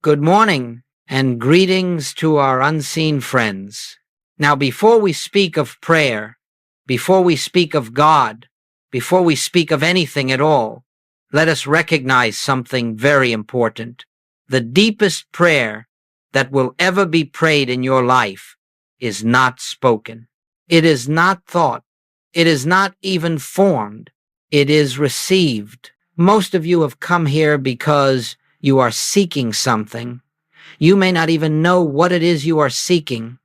Good morning and greetings to our unseen friends. Now, before we speak of prayer, before we speak of God, before we speak of anything at all, let us recognize something very important. The deepest prayer that will ever be prayed in your life is not spoken. It is not thought. It is not even formed. It is received. Most of you have come here because you are seeking something. You may not even know what it is you are seeking.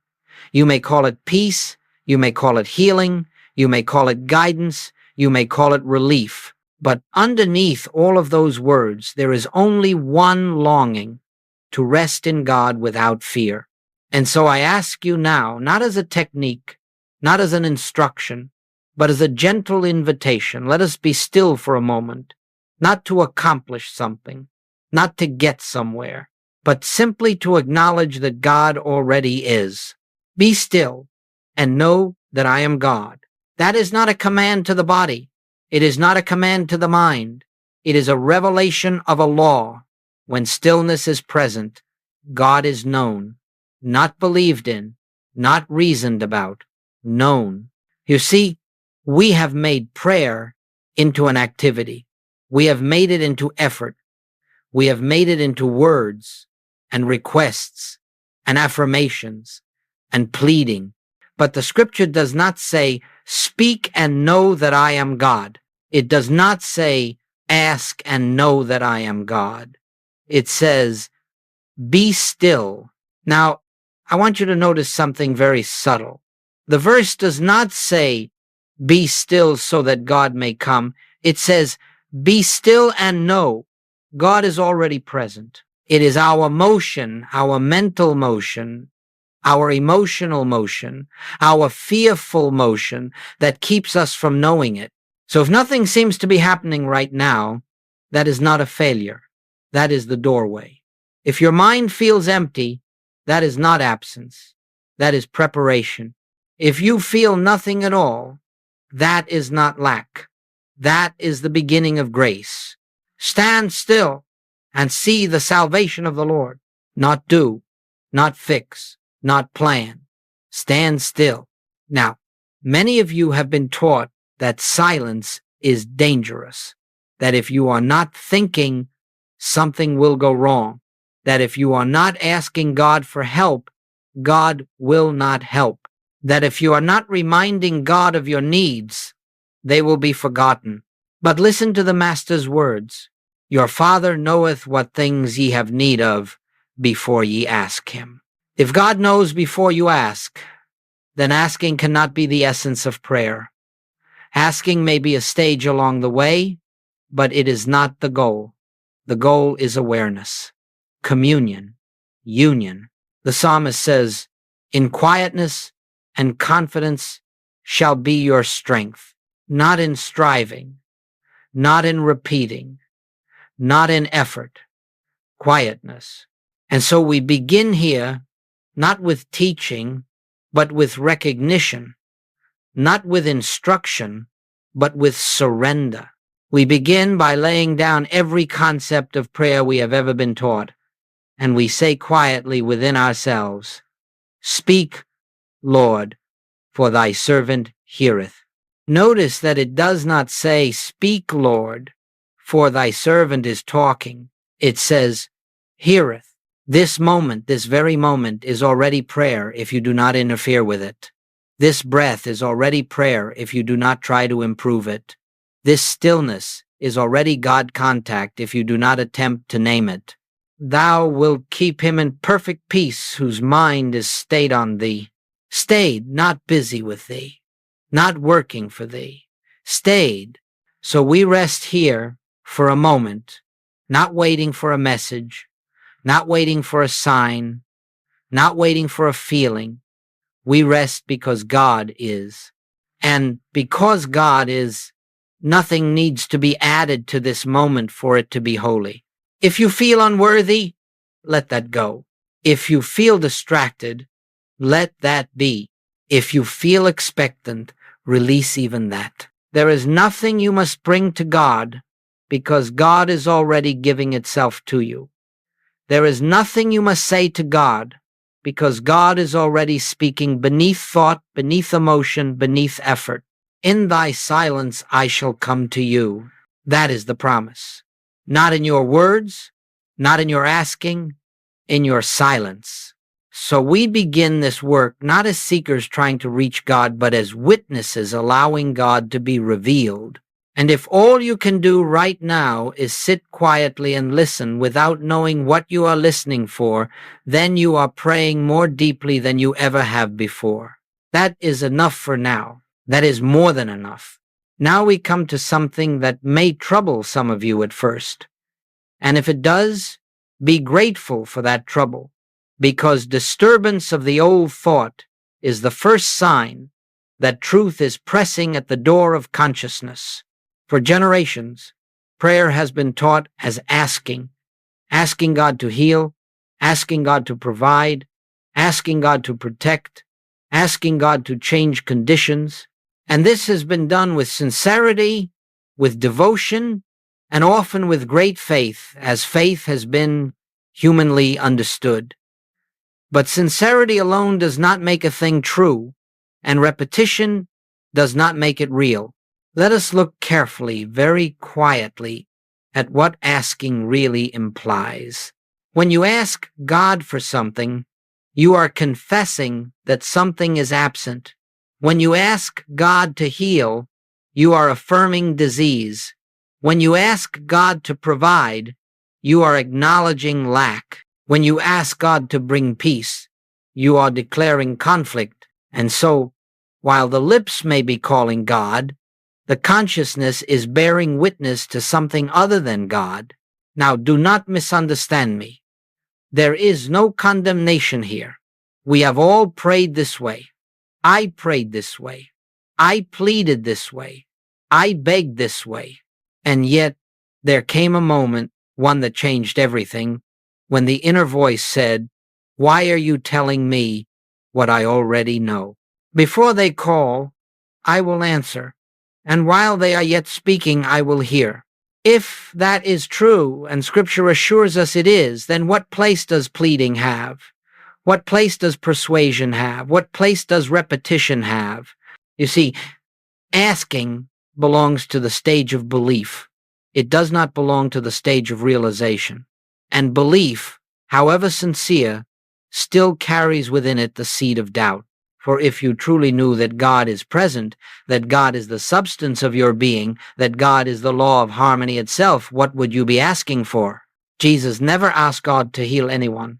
You may call it peace. You may call it healing. You may call it guidance. You may call it relief. But underneath all of those words, there is only one longing: to rest in God without fear. And so I ask you now, not as a technique, not as an instruction, but as a gentle invitation. Let us be still for a moment, not to accomplish something, not to get somewhere, but simply to acknowledge that God already is. Be still and know that I am God. That is not a command to the body. It is not a command to the mind. It is a revelation of a law. When stillness is present, God is known, not believed in, not reasoned about, known. You see, we have made prayer into an activity. We have made it into effort. We have made it into words and requests and affirmations and pleading. But the scripture does not say, speak and know that I am God. It does not say, ask and know that I am God. It says, be still. Now, I want you to notice something very subtle. The verse does not say, be still so that God may come. It says, be still and know God is already present. It is our motion, our mental motion, our emotional motion, our fearful motion that keeps us from knowing it. So if nothing seems to be happening right now, that is not a failure. That is the doorway. If your mind feels empty, that is not absence. That is preparation. If you feel nothing at all, that is not lack. That is the beginning of grace. Stand still and see the salvation of the Lord. Not do, not fix, not plan. Stand still. Now, many of you have been taught that silence is dangerous, that if you are not thinking, something will go wrong, that if you are not asking God for help, God will not help, that if you are not reminding God of your needs, they will be forgotten. But listen to the Master's words. Your Father knoweth what things ye have need of before ye ask him. If God knows before you ask, then asking cannot be the essence of prayer. Asking may be a stage along the way, but it is not the goal. The goal is awareness, communion, union. The psalmist says, in quietness and confidence shall be your strength, not in striving, not in repeating, not in effort, quietness. And so we begin here, not with teaching, but with recognition, not with instruction, but with surrender. We begin by laying down every concept of prayer we have ever been taught, and we say quietly within ourselves, speak, Lord, for thy servant heareth. Notice that it does not say, speak, Lord, for thy servant is talking. It says, heareth. This moment, this very moment, is already prayer if you do not interfere with it. This breath is already prayer if you do not try to improve it. This stillness is already God contact if you do not attempt to name it. Thou wilt keep him in perfect peace whose mind is stayed on thee. Stayed, not busy with thee, not working for thee. Stayed. So we rest here for a moment, not waiting for a message, not waiting for a sign, not waiting for a feeling. We rest because God is. And because God is, nothing needs to be added to this moment for it to be holy. If you feel unworthy, let that go. If you feel distracted, let that be. If you feel expectant, release even that. There is nothing you must bring to God because God is already giving itself to you. There is nothing you must say to God, because God is already speaking beneath thought, beneath emotion, beneath effort. In thy silence I shall come to you. That is the promise. Not in your words, not in your asking, in your silence. So we begin this work not as seekers trying to reach God, but as witnesses allowing God to be revealed. And if all you can do right now is sit quietly and listen without knowing what you are listening for, then you are praying more deeply than you ever have before. That is enough for now. That is more than enough. Now we come to something that may trouble some of you at first. And if it does, be grateful for that trouble, because disturbance of the old thought is the first sign that truth is pressing at the door of consciousness. For generations, prayer has been taught as asking God to heal, asking God to provide, asking God to protect, asking God to change conditions. And this has been done with sincerity, with devotion, and often with great faith, as faith has been humanly understood. But sincerity alone does not make a thing true, and repetition does not make it real. Let us look carefully, very quietly, at what asking really implies. When you ask God for something, you are confessing that something is absent. When you ask God to heal, you are affirming disease. When you ask God to provide, you are acknowledging lack. When you ask God to bring peace, you are declaring conflict. And so, while the lips may be calling God, the consciousness is bearing witness to something other than God. Now, do not misunderstand me. There is no condemnation here. We have all prayed this way. I prayed this way. I pleaded this way. I begged this way. And yet, there came a moment, one that changed everything, when the inner voice said, "Why are you telling me what I already know?" Before they call, I will answer, and while they are yet speaking, I will hear. If that is true, and Scripture assures us it is, then what place does pleading have? What place does persuasion have? What place does repetition have? You see, asking belongs to the stage of belief. It does not belong to the stage of realization. And belief, however sincere, still carries within it the seed of doubt. For if you truly knew that God is present, that God is the substance of your being, that God is the law of harmony itself, what would you be asking for? Jesus never asked God to heal anyone.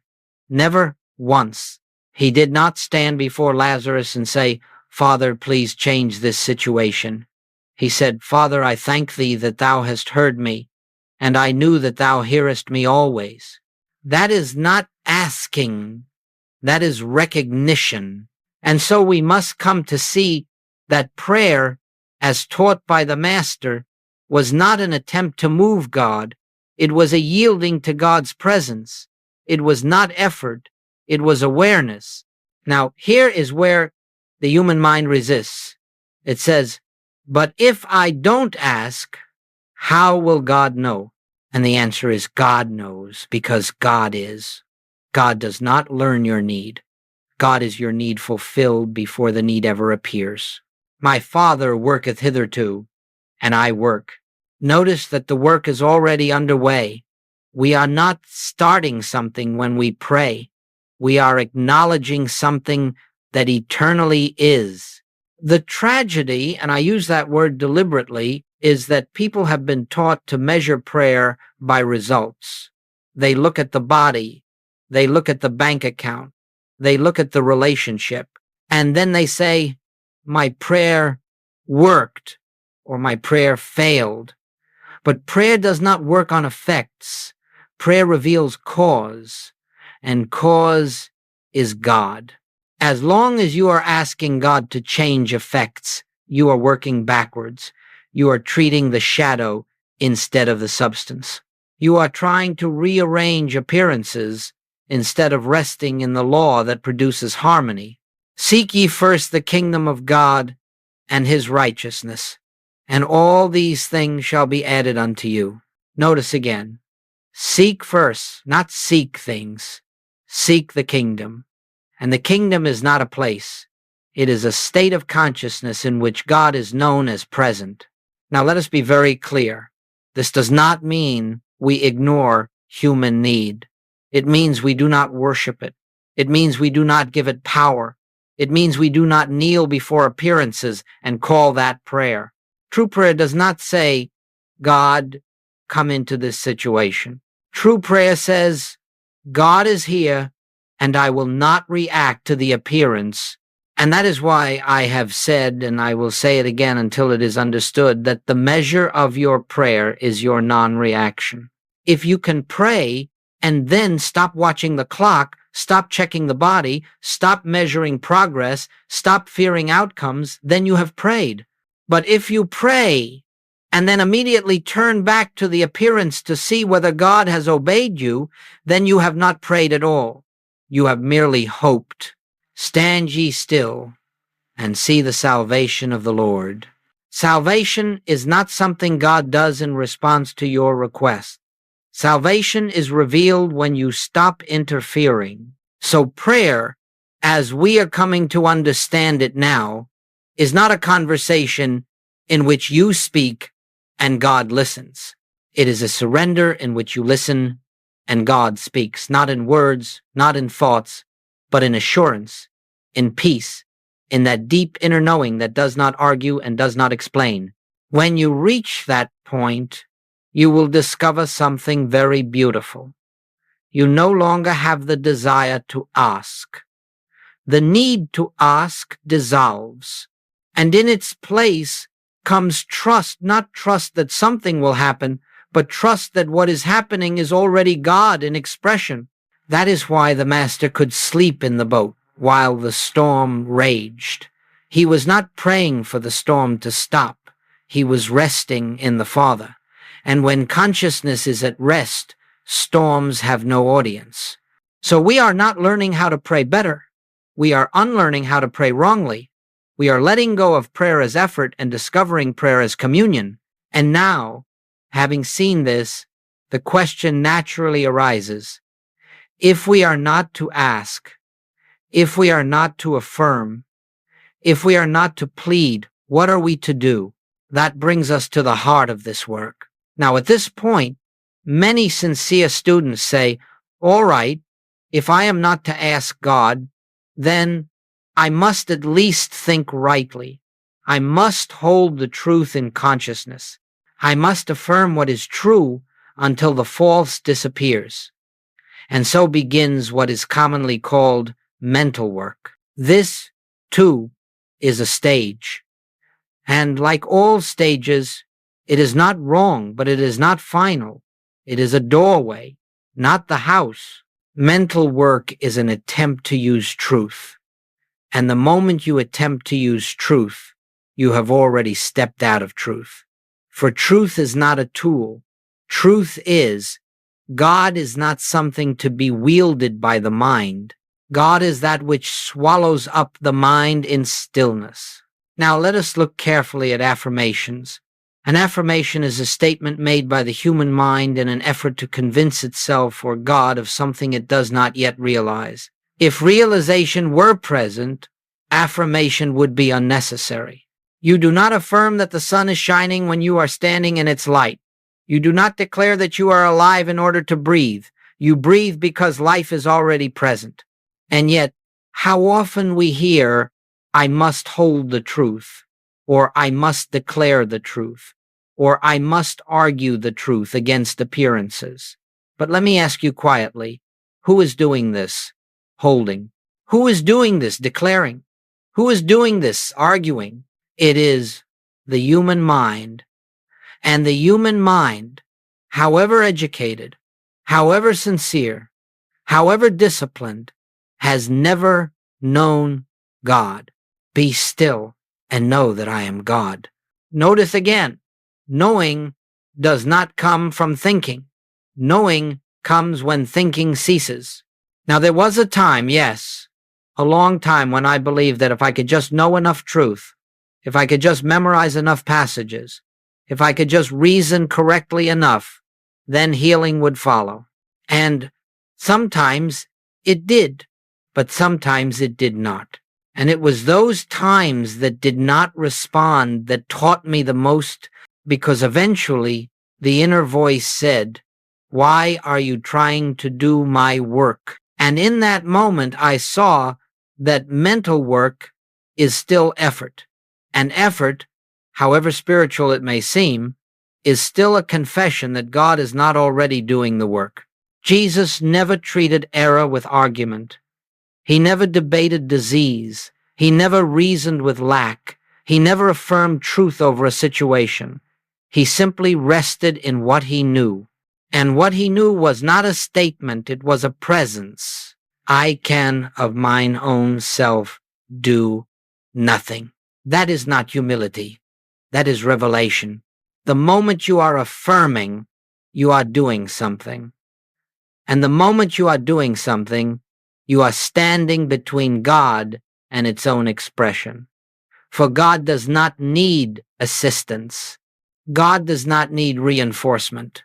Never once. He did not stand before Lazarus and say, "Father, please change this situation." He said, "Father, I thank thee that thou hast heard me, and I knew that thou hearest me always." That is not asking. That is recognition. And so we must come to see that prayer, as taught by the Master, was not an attempt to move God. It was a yielding to God's presence. It was not effort. It was awareness. Now, here is where the human mind resists. It says, "But if I don't ask, how will God know?" And the answer is God knows, because God is. God does not learn your need. God is your need fulfilled before the need ever appears. My Father worketh hitherto, and I work. Notice that the work is already underway. We are not starting something when we pray. We are acknowledging something that eternally is. The tragedy, and I use that word deliberately, is that people have been taught to measure prayer by results. They look at the body. They look at the bank account. They look at the relationship, and then they say, "My prayer worked," or "My prayer failed." But prayer does not work on effects. Prayer reveals cause, and cause is God. As long as you are asking God to change effects, you are working backwards. You are treating the shadow instead of the substance. You are trying to rearrange appearances instead of resting in the law that produces harmony. Seek ye first the kingdom of God and his righteousness, and all these things shall be added unto you. Notice again, Seek first, not seek things. Seek the kingdom. And the kingdom is not a place. It is a state of consciousness in which God is known as present. Now let us be very clear. This does not mean we ignore human need. It means we do not worship it. It means we do not give it power. It means we do not kneel before appearances and call that prayer. True prayer does not say, God, come into this situation. True prayer says, God is here, and I will not react to the appearance. And that is why I have said, and I will say it again until it is understood, that the measure of your prayer is your non-reaction. If you can pray and then stop watching the clock, stop checking the body, stop measuring progress, stop fearing outcomes, then you have prayed. But if you pray and then immediately turn back to the appearance to see whether God has obeyed you, then you have not prayed at all. You have merely hoped. Stand ye still and see the salvation of the Lord. Salvation is not something God does in response to your request. Salvation is revealed when you stop interfering. So prayer, as we are coming to understand it now, is not a conversation in which you speak and God listens. It is a surrender in which you listen and God speaks, not in words, not in thoughts, but in assurance, in peace, in that deep inner knowing that does not argue and does not explain. When you reach that point, you will discover something very beautiful. You no longer have the desire to ask. The need to ask dissolves, and in its place comes trust, not trust that something will happen, but trust that what is happening is already God in expression. That is why the Master could sleep in the boat while the storm raged. He was not praying for the storm to stop. He was resting in the Father. And when consciousness is at rest, storms have no audience. So we are not learning how to pray better. We are unlearning how to pray wrongly. We are letting go of prayer as effort and discovering prayer as communion. And now, having seen this, the question naturally arises. If we are not to ask, if we are not to affirm, if we are not to plead, what are we to do? That brings us to the heart of this work. Now, at this point, many sincere students say, all right, if I am not to ask God, then I must at least think rightly. I must hold the truth in consciousness. I must affirm what is true until the false disappears. And so begins what is commonly called mental work. This, too, is a stage. And like all stages, it is not wrong, but it is not final. It is a doorway, not the house. Mental work is an attempt to use truth. And the moment you attempt to use truth, you have already stepped out of truth. For truth is not a tool. Truth is, God is not something to be wielded by the mind. God is that which swallows up the mind in stillness. Now let us look carefully at affirmations. An affirmation is a statement made by the human mind in an effort to convince itself or God of something it does not yet realize. If realization were present, affirmation would be unnecessary. You do not affirm that the sun is shining when you are standing in its light. You do not declare that you are alive in order to breathe. You breathe because life is already present. And yet, how often we hear, I must hold the truth, or I must declare the truth, or I must argue the truth against appearances. But let me ask you quietly, who is doing this? Holding. Who is doing this? Declaring. Who is doing this? Arguing. It is the human mind. And the human mind, however educated, however sincere, however disciplined, has never known God. Be still and know that I am God. Notice again, knowing does not come from thinking. Knowing comes when thinking ceases. Now, there was a time, yes, a long time when I believed that if I could just know enough truth, if I could just memorize enough passages, if I could just reason correctly enough, then healing would follow. And sometimes it did, but sometimes it did not. And it was those times that did not respond that taught me the most, because eventually the inner voice said, "Why are you trying to do my work?" And in that moment, I saw that mental work is still effort. And effort, however spiritual it may seem, is still a confession that God is not already doing the work. Jesus never treated error with argument. He never debated disease. He never reasoned with lack. He never affirmed truth over a situation. He simply rested in what he knew. And what he knew was not a statement, it was a presence. I can of mine own self do nothing. That is not humility. That is revelation. The moment you are affirming, you are doing something. And the moment you are doing something, you are standing between God and its own expression. For God does not need assistance. God does not need reinforcement.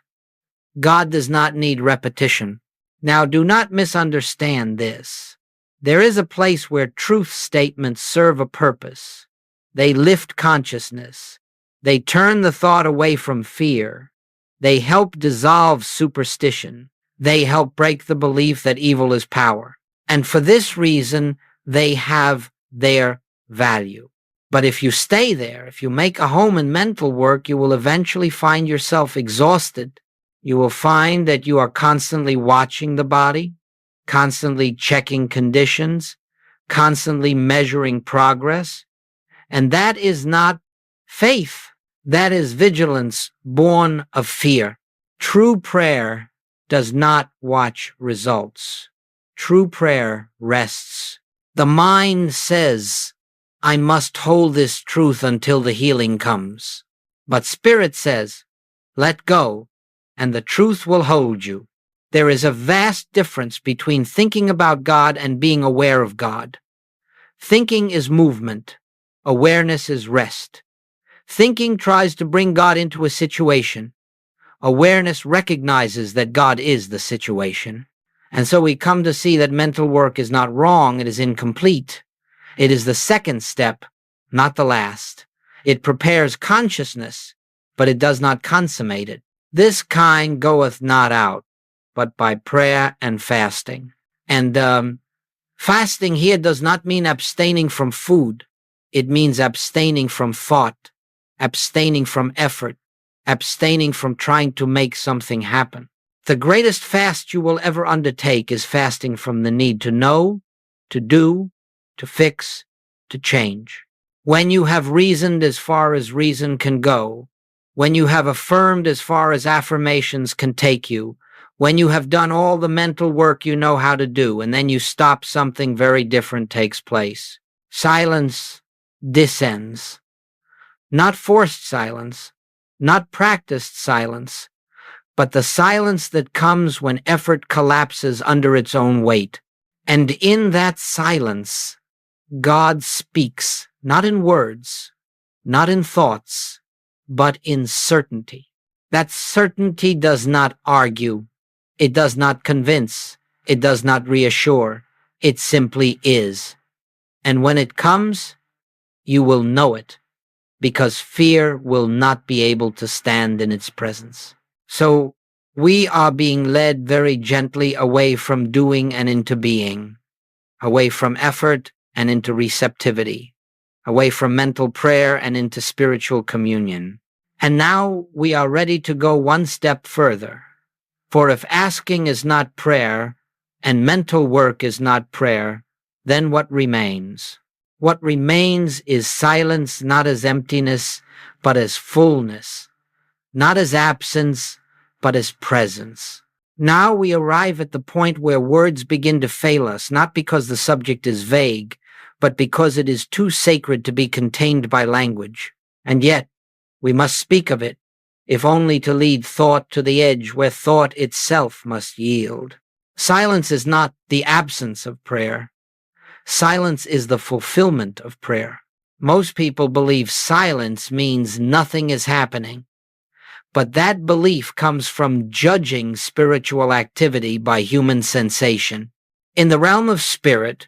God does not need repetition. Now, do not misunderstand this. There is a place where truth statements serve a purpose. They lift consciousness. They turn the thought away from fear. They help dissolve superstition. They help break the belief that evil is power. And for this reason, they have their value. But if you stay there, if you make a home in mental work, you will eventually find yourself exhausted. You will find that you are constantly watching the body, constantly checking conditions, constantly measuring progress. And that is not faith. That is vigilance born of fear. True prayer does not watch results. True prayer rests. The mind says, I must hold this truth until the healing comes. But spirit says, let go, and the truth will hold you. There is a vast difference between thinking about God and being aware of God. Thinking is movement. Awareness is rest. Thinking tries to bring God into a situation. Awareness recognizes that God is the situation. And so we come to see that mental work is not wrong, it is incomplete. It is the second step, not the last. It prepares consciousness, but it does not consummate it. This kind goeth not out, but by prayer and fasting. And fasting here does not mean abstaining from food. It means abstaining from thought, abstaining from effort, abstaining from trying to make something happen. The greatest fast you will ever undertake is fasting from the need to know, to do, to fix, to change. When you have reasoned as far as reason can go, when you have affirmed as far as affirmations can take you, when you have done all the mental work you know how to do, and then you stop, something very different takes place. Silence descends. Not forced silence, not practiced silence, but the silence that comes when effort collapses under its own weight. And in that silence, God speaks, not in words, not in thoughts, but in certainty. That certainty does not argue. It does not convince. It does not reassure. It simply is. And when it comes, you will know it, because fear will not be able to stand in its presence. So we are being led very gently away from doing and into being, away from effort and into receptivity, away from mental prayer and into spiritual communion. And now we are ready to go one step further. For if asking is not prayer and mental work is not prayer, then what remains? What remains is silence, not as emptiness, but as fullness, not as absence, but as presence. Now we arrive at the point where words begin to fail us, not because the subject is vague, but because it is too sacred to be contained by language. And yet, we must speak of it, if only to lead thought to the edge where thought itself must yield. Silence is not the absence of prayer. Silence is the fulfillment of prayer. Most people believe silence means nothing is happening. But that belief comes from judging spiritual activity by human sensation. In the realm of spirit,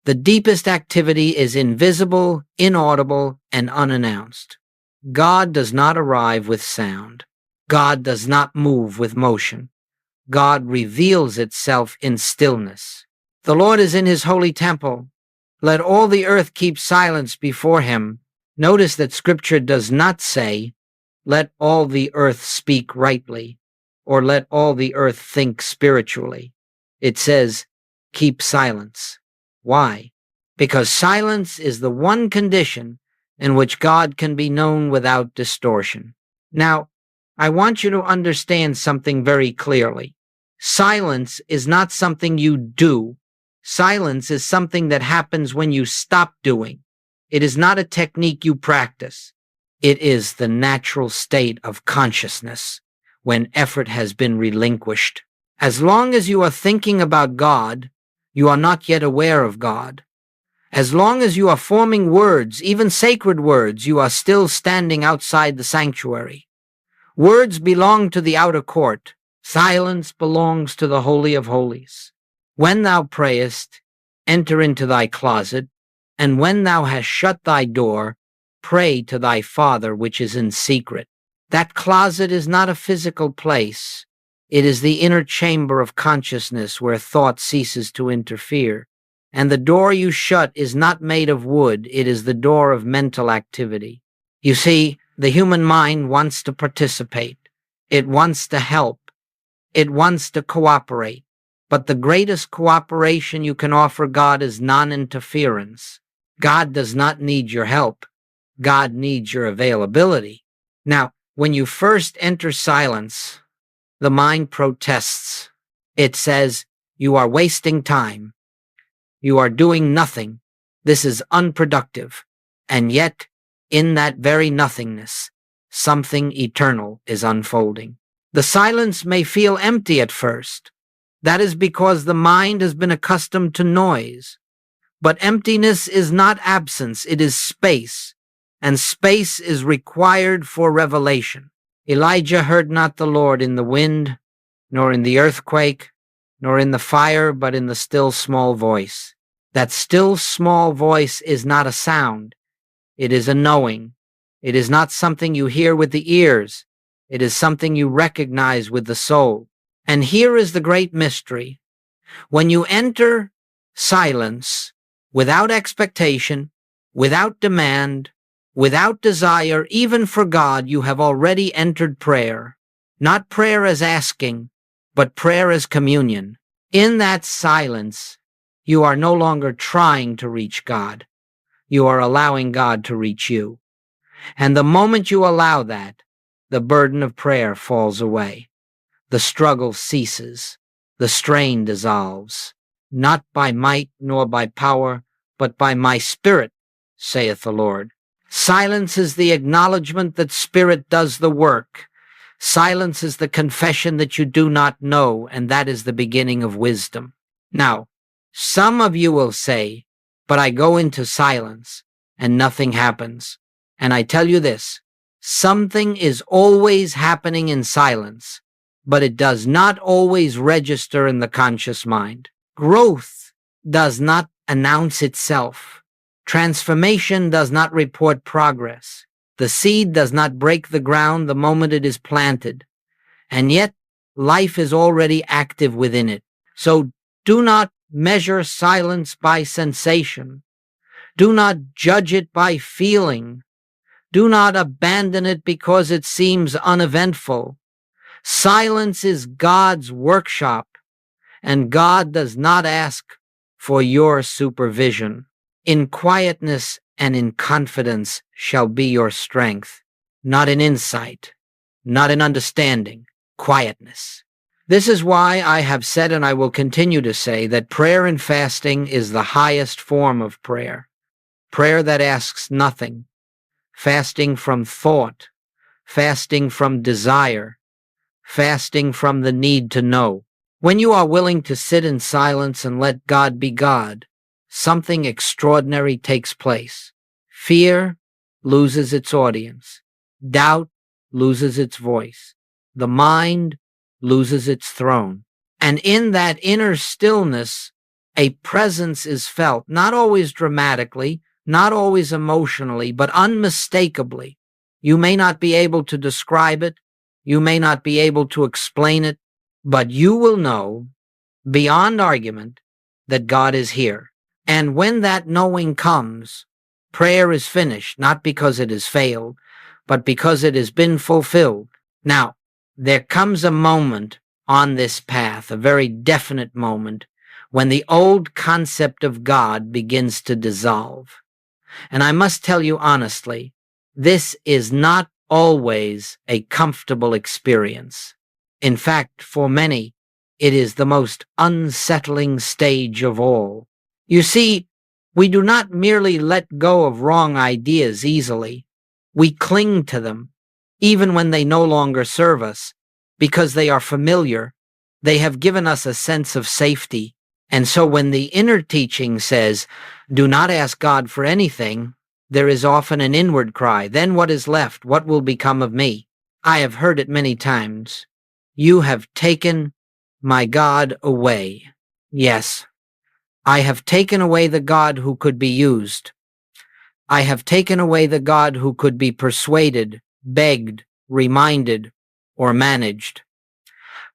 the deepest activity is invisible, inaudible, and unannounced. God does not arrive with sound. God does not move with motion. God reveals itself in stillness. The Lord is in his holy temple. Let all the earth keep silence before him. Notice that Scripture does not say, let all the earth speak rightly, or let all the earth think spiritually. It says, keep silence. Why? Because silence is the one condition in which God can be known without distortion. Now, I want you to understand something very clearly. Silence is not something you do. Silence is something that happens when you stop doing. It is not a technique you practice. It is the natural state of consciousness when effort has been relinquished. As long as you are thinking about God, you are not yet aware of God. As long as you are forming words, even sacred words, you are still standing outside the sanctuary. Words belong to the outer court. Silence belongs to the Holy of Holies. When thou prayest, enter into thy closet, and when thou hast shut thy door, pray to thy Father which is in secret. That closet is not a physical place. It is the inner chamber of consciousness where thought ceases to interfere. And the door you shut is not made of wood. It is the door of mental activity. You see, the human mind wants to participate. It wants to help. It wants to cooperate. But the greatest cooperation you can offer God is non-interference. God does not need your help. God needs your availability. Now, when you first enter silence, the mind protests. It says, you are wasting time. You are doing nothing. This is unproductive. And yet, in that very nothingness, something eternal is unfolding. The silence may feel empty at first. That is because the mind has been accustomed to noise. But emptiness is not absence, it is space. And space is required for revelation. Elijah heard not the Lord in the wind, nor in the earthquake, nor in the fire, but in the still small voice. That still small voice is not a sound. It is a knowing. It is not something you hear with the ears. It is something you recognize with the soul. And here is the great mystery. When you enter silence, without expectation, without demand, without desire, even for God, you have already entered prayer. Not prayer as asking, but prayer as communion. In that silence, you are no longer trying to reach God. You are allowing God to reach you. And the moment you allow that, the burden of prayer falls away. The struggle ceases. The strain dissolves. Not by might nor by power, but by my Spirit, saith the Lord. Silence is the acknowledgement that Spirit does the work. Silence is the confession that you do not know, and that is the beginning of wisdom. Now, some of you will say, but I go into silence and nothing happens. And I tell you this, something is always happening in silence, but it does not always register in the conscious mind. Growth does not announce itself. Transformation does not report progress. The seed does not break the ground the moment it is planted. And yet, life is already active within it. So do not measure silence by sensation. Do not judge it by feeling. Do not abandon it because it seems uneventful. Silence is God's workshop, and God does not ask for your supervision. In quietness and in confidence shall be your strength, not in insight, not in understanding, quietness. This is why I have said, and I will continue to say, that prayer and fasting is the highest form of prayer. Prayer that asks nothing, fasting from thought, fasting from desire, fasting from the need to know. When you are willing to sit in silence and let God be God, something extraordinary takes place. Fear loses its audience. Doubt loses its voice. The mind loses its throne. And in that inner stillness, a presence is felt, not always dramatically, not always emotionally, but unmistakably. You may not be able to describe it, you may not be able to explain it, but you will know beyond argument that God is here. And when that knowing comes, prayer is finished, not because it has failed, but because it has been fulfilled. Now, there comes a moment on this path, a very definite moment, when the old concept of God begins to dissolve. And I must tell you honestly, this is not always a comfortable experience. In fact, for many, it is the most unsettling stage of all. You see, we do not merely let go of wrong ideas easily. We cling to them, even when they no longer serve us, because they are familiar. They have given us a sense of safety. And so when the inner teaching says, do not ask God for anything, there is often an inward cry, then what is left? What will become of me? I have heard it many times. You have taken my God away. Yes, I have taken away the God who could be used. I have taken away the God who could be persuaded, begged, reminded, or managed.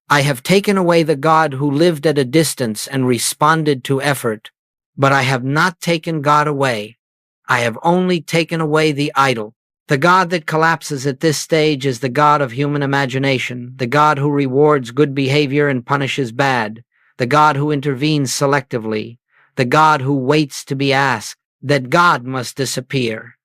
I have taken away the God who lived at a distance and responded to effort, but I have not taken God away. I have only taken away the idol. The God that collapses at this stage is the God of human imagination, the God who rewards good behavior and punishes bad, the God who intervenes selectively, the God who waits to be asked. That God must disappear,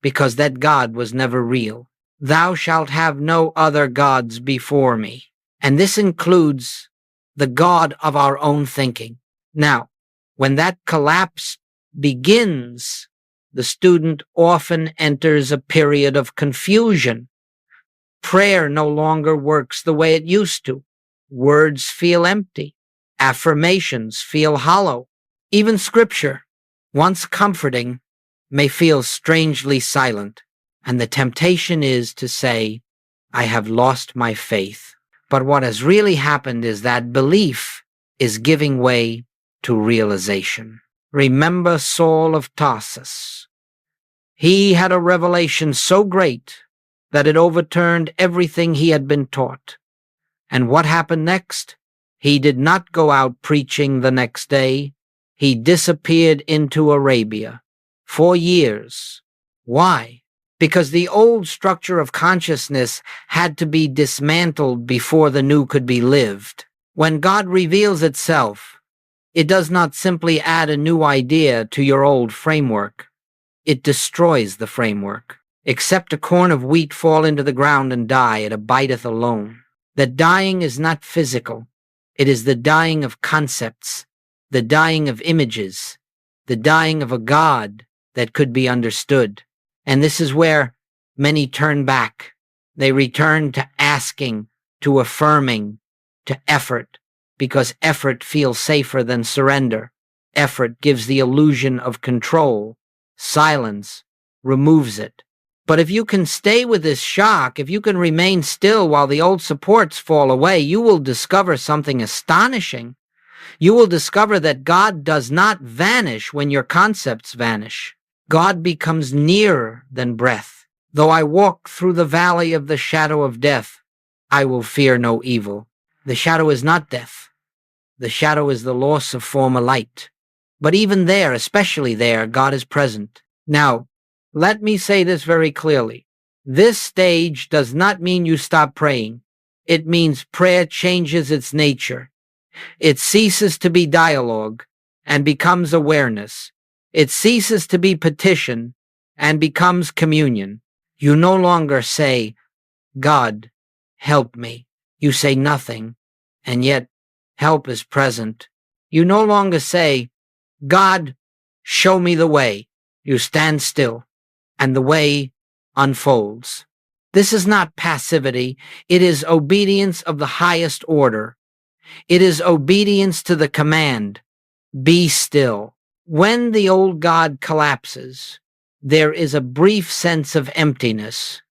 because that God was never real. Thou shalt have no other gods before me. And this includes the God of our own thinking. Now, when that collapse begins, the student often enters a period of confusion. Prayer no longer works the way it used to. Words feel empty. Affirmations feel hollow. Even scripture, once comforting, may feel strangely silent. And the temptation is to say, I have lost my faith. But what has really happened is that belief is giving way to realization. Remember Saul of Tarsus. He had a revelation so great that it overturned everything he had been taught. And what happened next? He did not go out preaching the next day. He disappeared into Arabia for years. Why? Because the old structure of consciousness had to be dismantled before the new could be lived. When God reveals itself, it does not simply add a new idea to your old framework. It destroys the framework. Except a corn of wheat fall into the ground and die, it abideth alone. That dying is not physical. It is the dying of concepts, the dying of images, the dying of a God that could be understood. And this is where many turn back. They return to asking, to affirming, to effort, because effort feels safer than surrender. Effort gives the illusion of control. Silence removes it. But if you can stay with this shock, if you can remain still while the old supports fall away, you will discover something astonishing. You will discover that God does not vanish when your concepts vanish. God becomes nearer than breath. Though I walk through the valley of the shadow of death, I will fear no evil. The shadow is not death. The shadow is the loss of former light. But even there, especially there, God is present. Now, let me say this very clearly. This stage does not mean you stop praying. It means prayer changes its nature. It ceases to be dialogue and becomes awareness. It ceases to be petition and becomes communion. You no longer say, God, help me. You say nothing, and yet help is present. You no longer say, God, show me the way. You stand still, and the way unfolds. This is not passivity. It is obedience of the highest order. It is obedience to the command, be still. When the old God collapses, there is a brief sense of emptiness.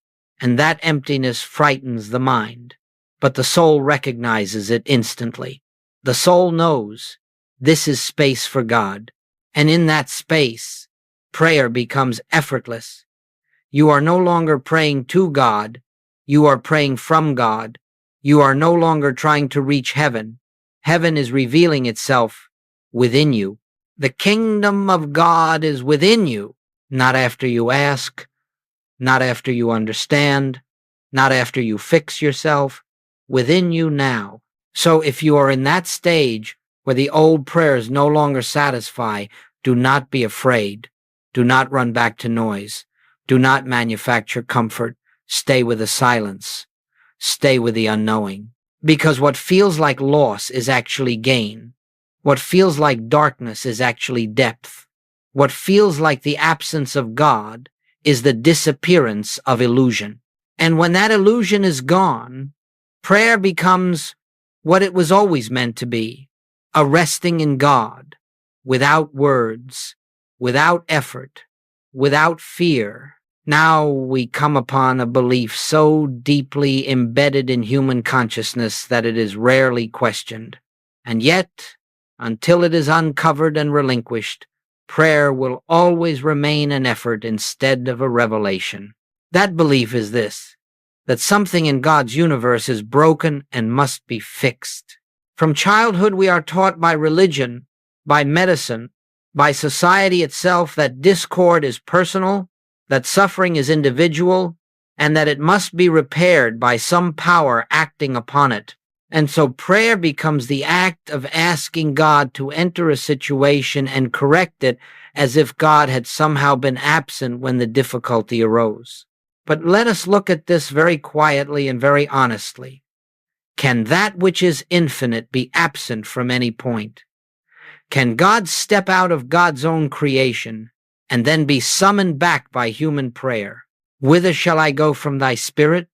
and that emptiness frightens the mind. But the soul recognizes it instantly. The soul knows this is space for God, and in that space, prayer becomes effortless. You are no longer praying to God, you are praying from God. You are no longer trying to reach heaven. Heaven is revealing itself within you. The kingdom of God is within you, not after you ask, not after you understand, not after you fix yourself, within you now. So if you are in that stage where the old prayers no longer satisfy, do not be afraid. Do not run back to noise. Do not manufacture comfort. Stay with the silence. Stay with the unknowing. Because what feels like loss is actually gain. What feels like darkness is actually depth. What feels like the absence of God is the disappearance of illusion. And when that illusion is gone, prayer becomes what it was always meant to be, a resting in God, without words, without effort, without fear. Now we come upon a belief so deeply embedded in human consciousness that it is rarely questioned. And yet, until it is uncovered and relinquished, prayer will always remain an effort instead of a revelation. That belief is this: that something in God's universe is broken and must be fixed. From childhood, we are taught by religion, by medicine, by society itself that discord is personal, that suffering is individual, and that it must be repaired by some power acting upon it. And so prayer becomes the act of asking God to enter a situation and correct it as if God had somehow been absent when the difficulty arose. But let us look at this very quietly and very honestly. Can that which is infinite be absent from any point? Can God step out of God's own creation and then be summoned back by human prayer? Whither shall I go from thy spirit?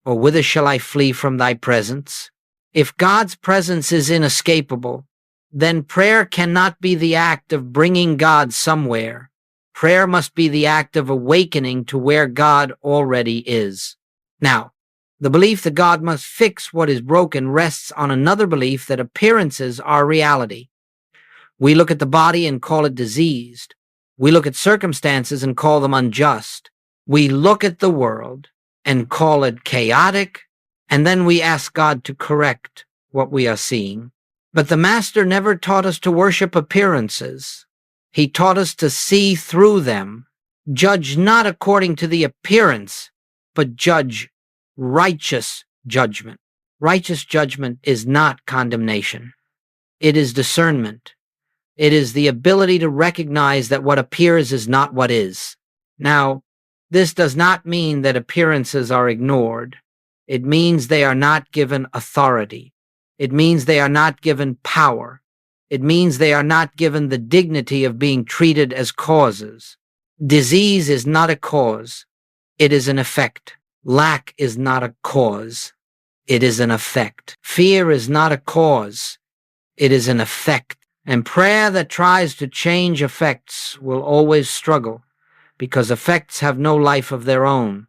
Or whither shall I flee from thy presence? If God's presence is inescapable, then prayer cannot be the act of bringing God somewhere. Prayer must be the act of awakening to where God already is. Now, the belief that God must fix what is broken rests on another belief that appearances are reality. We look at the body and call it diseased. We look at circumstances and call them unjust. We look at the world and call it chaotic, and then we ask God to correct what we are seeing. But the Master never taught us to worship appearances. He taught us to see through them, judge not according to the appearance, but judge righteous judgment. Righteous judgment is not condemnation. It is discernment. It is the ability to recognize that what appears is not what is. Now, this does not mean that appearances are ignored. It means they are not given authority. It means they are not given power. It means they are not given the dignity of being treated as causes. Disease is not a cause. It is an effect. Lack is not a cause. It is an effect. Fear is not a cause. It is an effect. And prayer that tries to change effects will always struggle, because effects have no life of their own.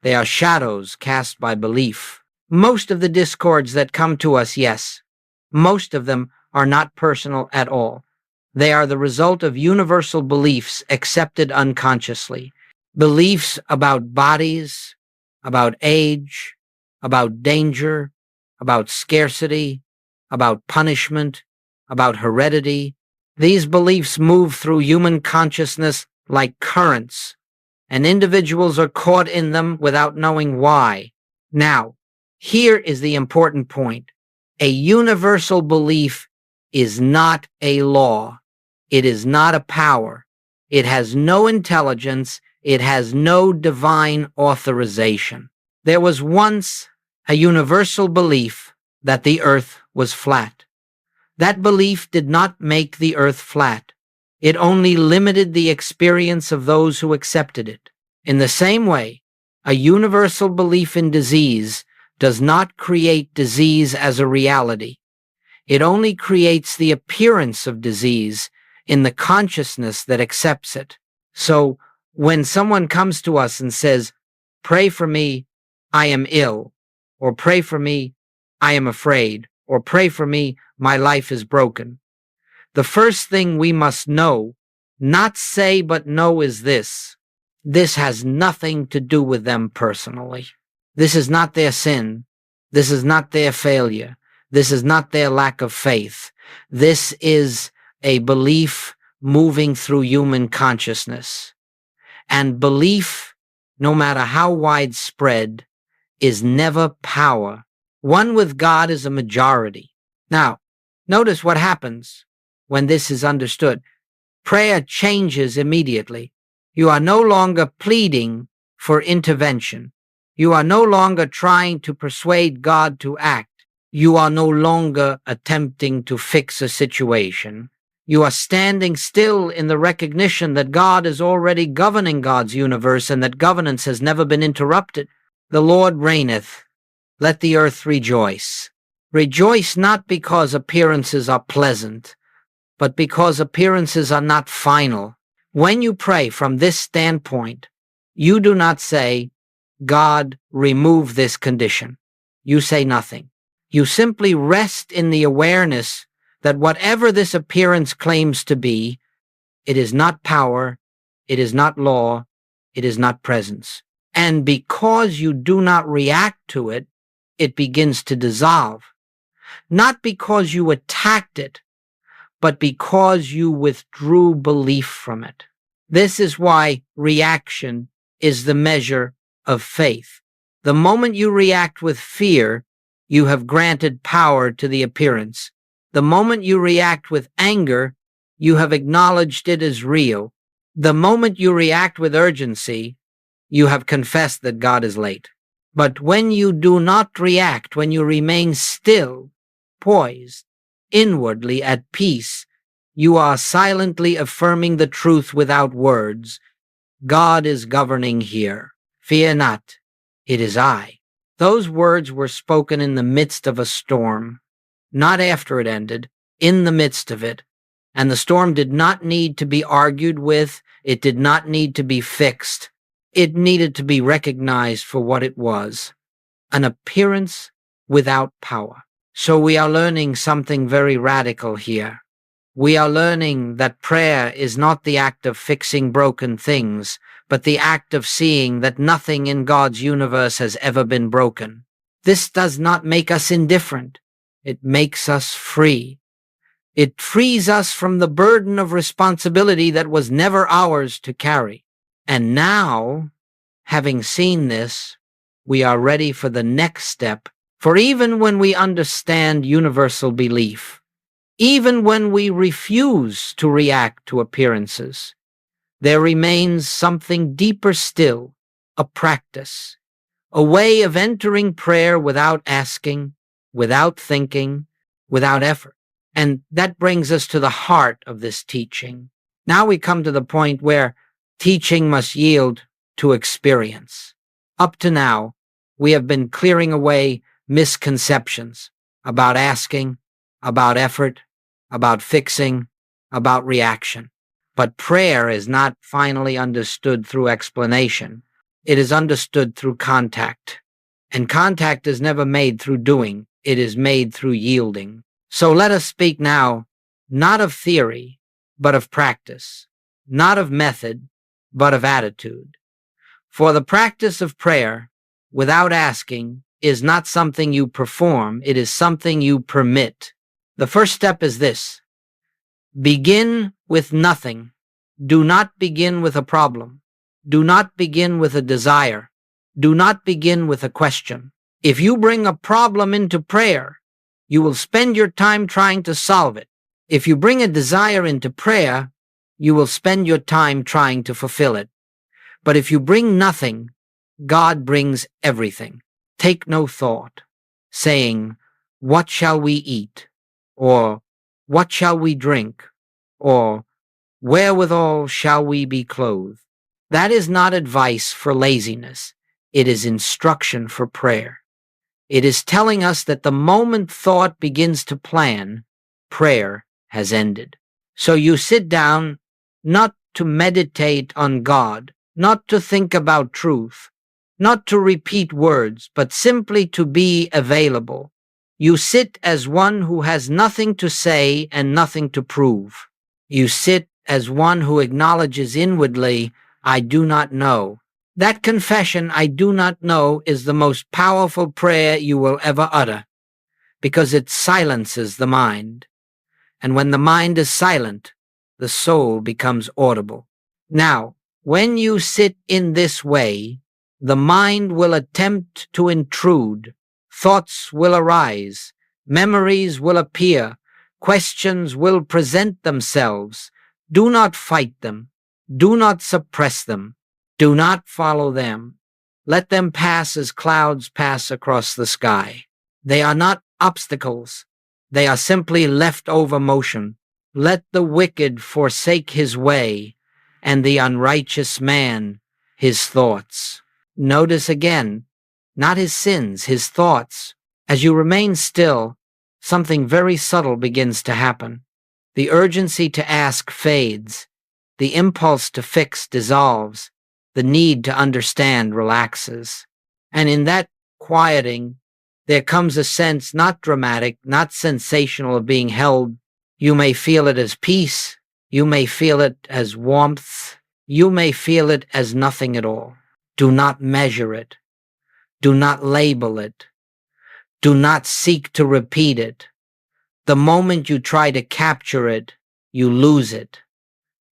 They are shadows cast by belief. Most of the discords that come to us, yes, most of them are not personal at all. They are the result of universal beliefs accepted unconsciously. Beliefs about bodies, about age, about danger, about scarcity, about punishment, about heredity. These beliefs move through human consciousness like currents, and individuals are caught in them without knowing why. Now, here is the important point. A universal belief is not a law. It is not a power. It has no intelligence. It has no divine authorization. There was once a universal belief that the earth was flat. That belief did not make the earth flat. It only limited the experience of those who accepted it. In the same way, a universal belief in disease does not create disease as a reality. It only creates the appearance of disease in the consciousness that accepts it. So when someone comes to us and says, "Pray for me I am ill, or pray for me, I am afraid, or pray for me, my life is broken. The first thing we must know, not say but know, is this. This has nothing to do with them personally. This is not their sin. This is not their failure. This is not their lack of faith. This is a belief moving through human consciousness. And belief, no matter how widespread, is never power. One with God is a majority. Now, notice what happens when this is understood. Prayer changes immediately. You are no longer pleading for intervention. You are no longer trying to persuade God to act. You are no longer attempting to fix a situation. You are standing still in the recognition that God is already governing God's universe and that governance has never been interrupted. The Lord reigneth. Let the earth rejoice. Rejoice not because appearances are pleasant, but because appearances are not final. When you pray from this standpoint, you do not say, God, remove this condition. You say nothing. You simply rest in the awareness that whatever this appearance claims to be, it is not power, it is not law, it is not presence. And because you do not react to it, it begins to dissolve. Not because you attacked it, but because you withdrew belief from it. This is why reaction is the measure of faith. The moment you react with fear, you have granted power to the appearance. The moment you react with anger, you have acknowledged it as real. The moment you react with urgency, you have confessed that God is late. But when you do not react, when you remain still, poised, inwardly at peace, you are silently affirming the truth without words. God is governing here. Fear not, it is I. Those words were spoken in the midst of a storm, not after it ended, in the midst of it. And the storm did not need to be argued with. It did not need to be fixed. It needed to be recognized for what it was, an appearance without power. So we are learning something very radical here. We are learning that prayer is not the act of fixing broken things, but the act of seeing that nothing in God's universe has ever been broken. This does not make us indifferent. It makes us free. It frees us from the burden of responsibility that was never ours to carry. And now, having seen this, we are ready for the next step. For even when we understand universal belief, even when we refuse to react to appearances, there remains something deeper still, a practice, a way of entering prayer without asking, without thinking, without effort. And that brings us to the heart of this teaching. Now we come to the point where teaching must yield to experience. Up to now, we have been clearing away misconceptions about asking, about effort, about fixing, about reaction. But prayer is not finally understood through explanation. It is understood through contact. And contact is never made through doing. It is made through yielding. So let us speak now, not of theory, but of practice, not of method, but of attitude. For the practice of prayer, without asking, is not something you perform, it is something you permit. The first step is this: begin with nothing. Do not begin with a problem. Do not begin with a desire. Do not begin with a question. If you bring a problem into prayer, you will spend your time trying to solve it. If you bring a desire into prayer, you will spend your time trying to fulfill it. But if you bring nothing, God brings everything. Take no thought, saying, "What shall we eat?" or "What shall we drink?" or "Wherewithal shall we be clothed?" That is not advice for laziness. It is instruction for prayer. It is telling us that the moment thought begins to plan, prayer has ended. So you sit down not to meditate on God, not to think about truth, not to repeat words, but simply to be available. You sit as one who has nothing to say and nothing to prove. You sit as one who acknowledges inwardly, I do not know. That confession, I do not know, is the most powerful prayer you will ever utter, because it silences the mind. And when the mind is silent, the soul becomes audible. Now, when you sit in this way, the mind will attempt to intrude. Thoughts will arise. Memories will appear. Questions will present themselves. Do not fight them. Do not suppress them. Do not follow them. Let them pass as clouds pass across the sky. They are not obstacles. They are simply leftover motion. Let the wicked forsake his way, and the unrighteous man his thoughts. Notice again, not his sins, his thoughts. As you remain still, something very subtle begins to happen. The urgency to ask fades. The impulse to fix dissolves. The need to understand relaxes. And in that quieting, there comes a sense, not dramatic, not sensational, of being held. You may feel it as peace. You may feel it as warmth. You may feel it as nothing at all. Do not measure it. Do not label it. Do not seek to repeat it. The moment you try to capture it, you lose it.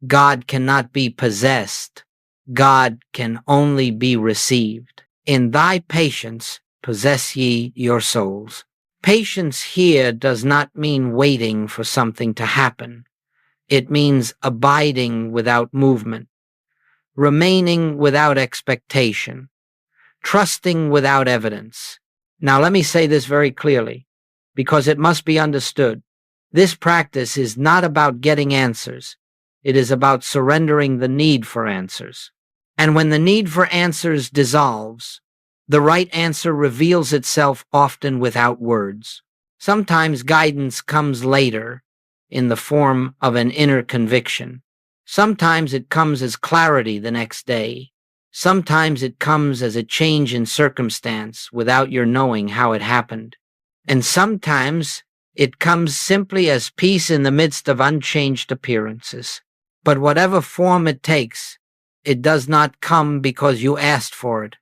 God cannot be possessed. God can only be received. In thy patience, possess ye your souls. Patience here does not mean waiting for something to happen. It means abiding without movement, remaining without expectation, trusting without evidence. Now let me say this very clearly, because it must be understood. This practice is not about getting answers. It is about surrendering the need for answers. And when the need for answers dissolves, the right answer reveals itself, often without words. Sometimes guidance comes later in the form of an inner conviction. Sometimes it comes as clarity the next day. Sometimes it comes as a change in circumstance without your knowing how it happened. And sometimes it comes simply as peace in the midst of unchanged appearances. But whatever form it takes, it does not come because you asked for it.